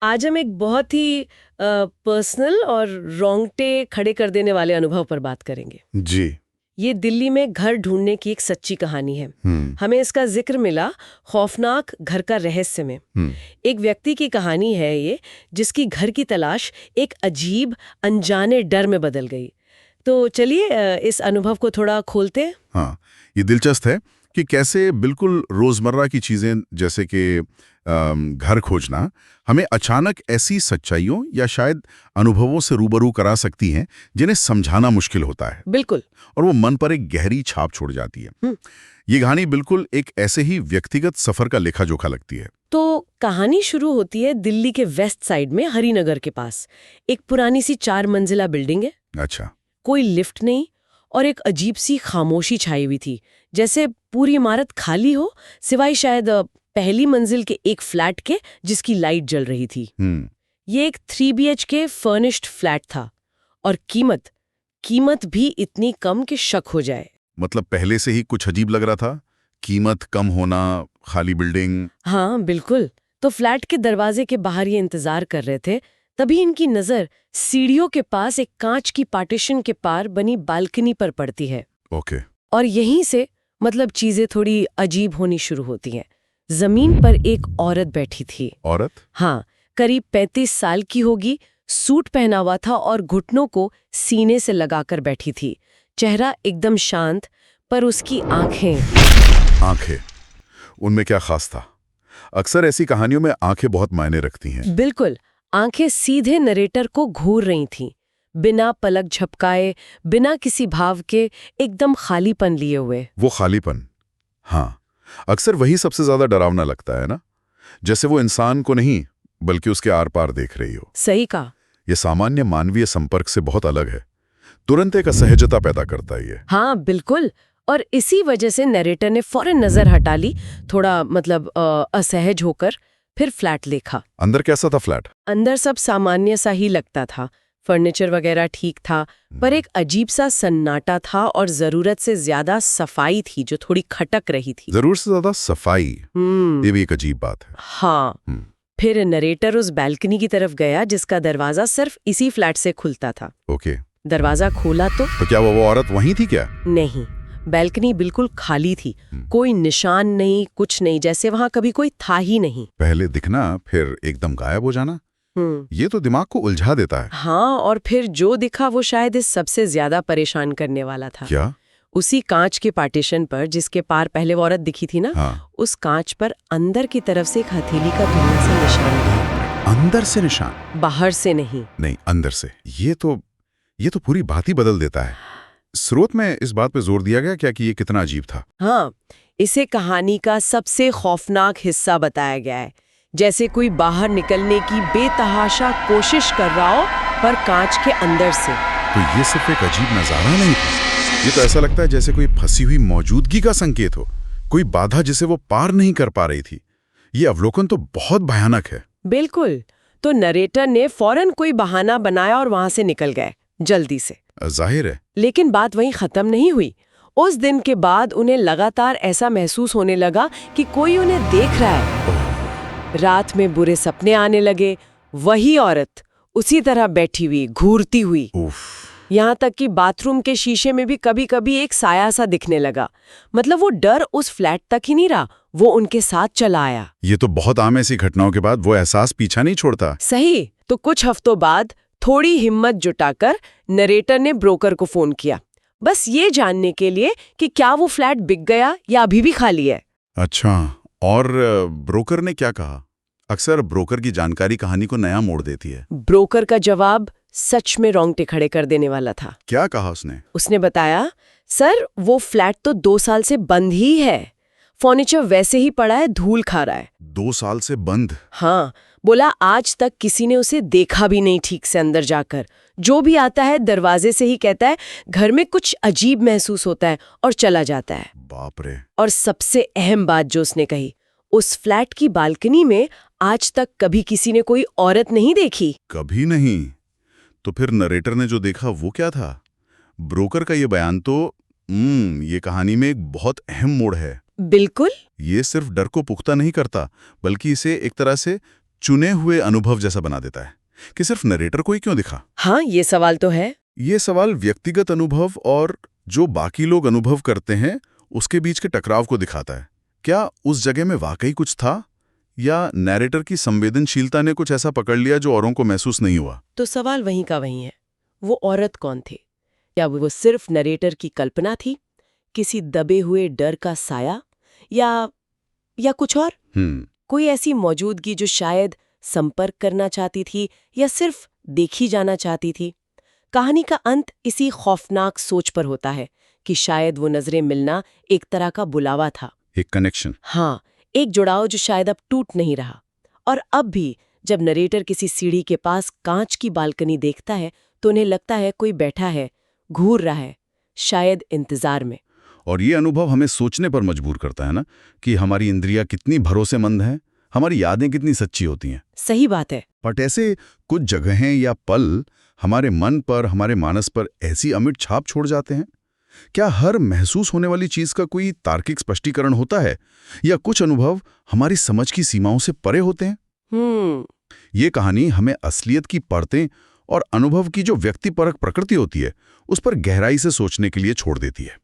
आज हम एक बहुत ही पर्सनल और रोंगटे खड़े कर देने वाले अनुभव पर बात करेंगे। जी। ये दिल्ली में घर ढूंढने की एक सच्ची कहानी है। हम्म। हमें इसका जिक्र मिला खौफनाक घर का रहस्य में। एक व्यक्ति की कहानी है ये, जिसकी घर की तलाश एक अजीब अनजाने डर में बदल गई। तो चलिए इस अनुभव को थोड़ा खोलते हैं। हाँ, ये दिलचस्प है कि कैसे बिल्कुल रोजमर्रा की चीजें जैसे कि घर खोजना हमें अचानक ऐसी सच्चाइयों या शायद अनुभवों से रूबरू करा सकती हैं जिन्हें समझाना मुश्किल होता है। बिल्कुल। और वो मन पर एक गहरी छाप छोड़ जाती है। ये कहानी बिल्कुल एक ऐसे ही व्यक्तिगत सफर का लेखा जोखा लगती है। तो कहानी शुरू होती है दिल्ली के वेस्ट साइड में हरिनगर के पास। एक पुरानी सी 4 मंजिला बिल्डिंग है। अच्छा। कोई लिफ्ट नहीं और एक अजीब सी खामोशी छाई हुई थी, जैसे पूरी इमारत खाली हो, सिवाय शायद पहली मंजिल के एक फ्लैट के जिसकी लाइट जल रही थी। ये एक 3 BHK फर्निश्ड फ्लैट था और कीमत भी इतनी कम कि शक हो जाए। मतलब पहले से ही कुछ अजीब लग रहा था, कीमत कम होना, खाली बिल्डिंग। हाँ बिल्कुल। तो फ्लैट के दरवाजे के बाहर ये इंतजार कर रहे थे, तभी इनकी नजर सीढ़ियों के पास एक कांच की पार्टीशन के पार बनी बालकनी पर पड़ती है। ओके। और यहीं से मतलब चीजें थोड़ी अजीब होनी शुरू होती हैं। जमीन पर एक औरत बैठी थी। औरत? हाँ, करीब 35 साल की होगी, सूट पहना हुआ था और घुटनों को सीने से लगाकर बैठी थी। चेहरा एकदम शांत, पर उसकी आंखें, उनमें क्या खास था? अक्सर ऐसी कहानियों में आंखें बहुत मायने रखती हैं। बिल्कुल, आंखें सीधे नरेटर को घूर रही थीं, बिना पलक झपकाए, बिना किसी भाव के, एकदम खालीपन लिए हुए। वो खालीपन, हाँ, अक्सर वही सबसे ज्यादा डरावना लगता है ना, जैसे वो इंसान को नहीं बल्कि उसके आर पार देख रही हो। सही कहा। ये सामान्य मानवीय संपर्क से बहुत अलग है, तुरंत एक असहजता पैदा करता है ये। हाँ बिल्कुल। और इसी वजह से नरेटर ने फौरन नजर हटा ली, थोड़ा मतलब असहज होकर। फिर फ्लैट देखा। अंदर कैसा था फ्लैट? अंदर सब सामान्य सा ही लगता था, फर्नीचर वगैरह ठीक था, पर एक अजीब सा सन्नाटा था और जरूरत से ज्यादा सफाई थी जो थोड़ी खटक रही थी। जरूर से ज्यादा सफाई, ये भी एक अजीब बात है। हाँ। फिर नरेटर उस बैल्कनी की तरफ गया जिसका दरवाजा सिर्फ इसी फ्लैट से खुलता था। ओके। दरवाजा खोला तो क्या वो औरत वहीं थी क्या? नहीं, बैल्कनी बिल्कुल खाली थी। कोई निशान नहीं, कुछ नहीं, जैसे वहां कभी कोई था ही नहीं। पहले दिखना फिर एकदम गायब हो जाना, ये तो दिमाग को उलझा देता है। हाँ, और फिर जो दिखा वो शायद इस सबसे ज्यादा परेशान करने वाला था। क्या? उसी कांच के पार्टीशन पर जिसके पार पहले वो औरत दिखी थी ना, हाँ। उस कांच पर अंदर की तरफ से एक हथेली का धुआं सा निशान था। अंदर से निशान? बाहर से नहीं। नहीं, अंदर से। ये तो पूरी बात ही बदल देता है। स्रोत में इस बात पे जोर दिया गया क्या कि ये कितना अजीब था? हाँ, इसे कहानी का सबसे खौफनाक हिस्सा बताया गया है, जैसे कोई बाहर निकलने की बेतहाशा कोशिश कर रहा हो, पर कांच के अंदर से। तो ये सिर्फ एक अजीब नजारा नहीं था, ये तो ऐसा लगता है जैसे कोई फंसी हुई मौजूदगी का संकेत हो, कोई बाधा जिसे वो पार नहीं कर पा रही थी। ये अवलोकन तो बहुत भयानक है। बिल्कुल। तो नरेटर ने फौरन कोई बहाना बनाया और वहां से निकल गए जल्दी से। जाहिर है। लेकिन बात वहीं खत्म नहीं हुई। उस दिन के बाद उन्हें लगातार ऐसा महसूस होने लगा कि कोई उन्हें देख रहा है। रात में बुरे सपने आने लगे, वही औरत उसी तरह बैठी हुई, घूरती हुई। यहाँ तक कि बाथरूम के शीशे में भी कभी-कभी एक साया सा दिखने लगा। मतलब वो डर उस फ्लैट तक ही नहीं रहा, वो उनके साथ चला आया। ये तो बहुत आम ऐसी घटनाओं के बाद वो एहसास पीछा नहीं छोड़ता। सही। तो कुछ हफ्तों बाद थोड़ी हिम्मत जुटाकर नरेटर ने ब्रोकर को फोन किया, बस ये जानने के लिए कि क्या वो फ्लैट बिक गया या अभी भी खाली है। अच्छा, और ब्रोकर ने क्या कहा? अक्सर ब्रोकर की जानकारी कहानी को नया मोड़ देती है। ब्रोकर का जवाब सच में रोंगटे खड़े कर देने वाला था। क्या कहा उसने? उसने बताया, सर वो फ्लैट तो 2 साल से बंद ही है, फर्नीचर वैसे ही पड़ा है, धूल खा रहा है। 2 साल से बंद? हाँ, बोला आज तक किसी ने उसे देखा भी नहीं ठीक से अंदर जाकर। जो भी आता है दरवाजे से ही कहता है घर में कुछ अजीब महसूस होता है और चला जाता है। बाप रे। और सबसे अहम बात जो उसने कही, उस फ्लैट की बालकनी में आज तक कभी किसी ने कोई औरत नहीं देखी। कभी नहीं? तो फिर नरेटर ने जो देखा वो क्या था? ब्रोकर का ये बयान तो ये कहानी में एक बहुत अहम मोड़ है। बिल्कुल। ये सिर्फ डर को पुख्ता नहीं करता, बल्कि इसे एक तरह से चुने हुए अनुभव जैसा बना देता है कि सिर्फ नरेटर को ही क्यों दिखा। हाँ, ये सवाल तो है। ये सवाल व्यक्तिगत अनुभव और जो बाकी लोग अनुभव करते हैं उसके बीच के टकराव को दिखाता है। क्या उस जगह में वाकई कुछ था, या नैरेटर की संवेदनशीलता ने कुछ ऐसा पकड़ लिया जो औरों को महसूस नहीं हुआ? तो सवाल वहीं का वहीं है। वो औरत कौन थी? क्या वो सिर्फ नरेटर की कल्पना थी, किसी दबे हुए डर का साया, या कुछ और? कोई ऐसी मौजूदगी जो शायद संपर्क करना चाहती थी या सिर्फ देखी जाना चाहती थी? कहानी का अंत इसी खौफनाक सोच पर होता है कि शायद वो नजरें मिलना एक तरह का बुलावा था। एक कनेक्शन। हाँ, एक जुड़ाव जो शायद अब टूट नहीं रहा। और अब भी जब नरेटर किसी सीढ़ी के पास कांच की बालकनी देखता है तो उन्हें लगता है कोई बैठा है, घूर रहा है, शायद इंतजार में। और ये अनुभव हमें सोचने पर मजबूर करता है ना, कि हमारी इंद्रियां कितनी भरोसेमंद हैं, हमारी यादें कितनी सच्ची होती हैं। सही बात है। बट ऐसे कुछ जगहें या पल हमारे मन पर, हमारे मानस पर ऐसी अमिट छाप छोड़ जाते हैं। क्या हर महसूस होने वाली चीज का कोई तार्किक स्पष्टीकरण होता है, या कुछ अनुभव हमारी समझ की सीमाओं से परे होते हैं? ये कहानी हमें असलियत की परतें और अनुभव की जो व्यक्तिपरक प्रकृति होती है उस पर गहराई से सोचने के लिए छोड़ देती है।